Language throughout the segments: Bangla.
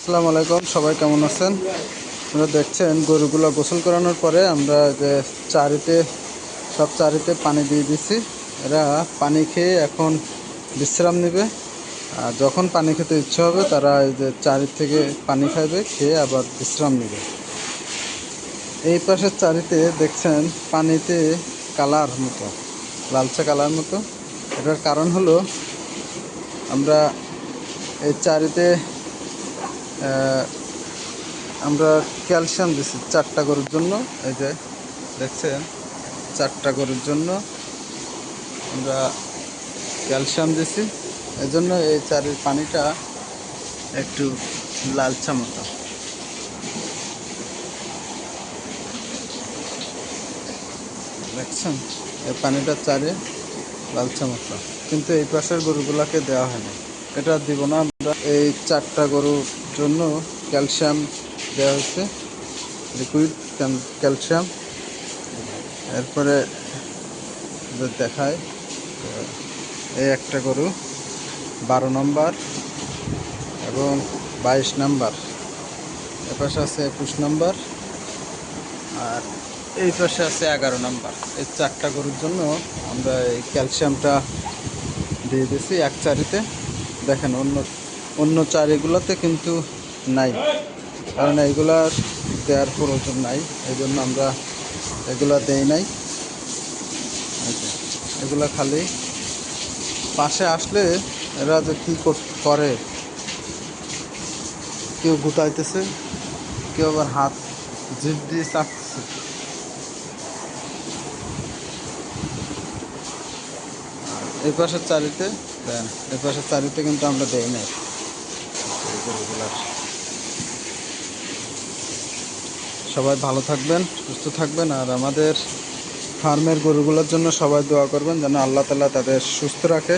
আসসালামু আলাইকুম, সবাই কেমন আছেন? আপনারা দেখছেন গরুগুলো গোসল করানোর পরে আমরা যে চারিতে পানি দিয়ে দিছি। এরা পানি খেয়ে এখন বিশ্রাম নেবে। আর যখন পানি খেতে ইচ্ছে হবে তারা এই যে চারি থেকে পানি খাবে, খেয়ে আবার বিশ্রাম নেবে। এই পাশের চারিতে দেখছেন পানিতে কালার মতো, লালচে কালার মতো। এটার কারণ হলো আমরা এই চারিতে আমরা ক্যালসিয়াম দিছি 4টা গরুর জন্য। এই যে দেখছেন 4টা গরুর জন্য আমরা ক্যালসিয়াম দিছি। এই জন্য এই চারির পানিটা একটু লালচা মতো। দেখছেন এই পানিটা চারে লালচা মতো, কিন্তু এই পাশের গরুগুলাকে দেওয়া হয় না। এটা দিব না আমরা। এই 4টা গরুর জন্য ক্যালসিয়াম দেওয়া হয়েছে, লিকুইড ক্যালসিয়াম। এরপরে দেখায় এই একটা গরু 12 নম্বর এবং 22 নম্বর, এপাশে আছে 21 নম্বর, আর এই পাশে আছে 11 নম্বর। এই 4টা গরুর জন্য আমরা এই ক্যালসিয়ামটা দিয়ে দিয়েছি এক চারিতে। দেখেন অন্য চারিগুলোতে কিন্তু নাই, কারণ এইগুলার দেওয়ার প্রয়োজন নাই, এই জন্য আমরা এগুলা দেই নাই। এগুলা খালি পাশে আসলে এরা যে কী করে, কেউ গুতাইতেছে, কেউ আবার হাত জিভ দিয়ে চাটতেছে। এই পাশের চারিতে দেন, এই পাশের চারিতে কিন্তু আমরা দেই নাই গরুগুলার। সবাই ভালো থাকবেন, সুস্থ থাকবেন, আর আমাদের ফার্মের গরুগুলোর জন্য সবাই দোয়া করবেন যেন আল্লাহ তাআলা তাদের সুস্থ রাখে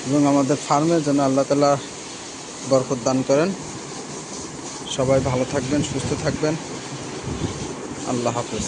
এবং আমাদের ফার্মে যেন আল্লাহ তাআলা বরকত দান করেন। সবাই ভালো থাকবেন, সুস্থ থাকবেন। আল্লাহ হাফেজ।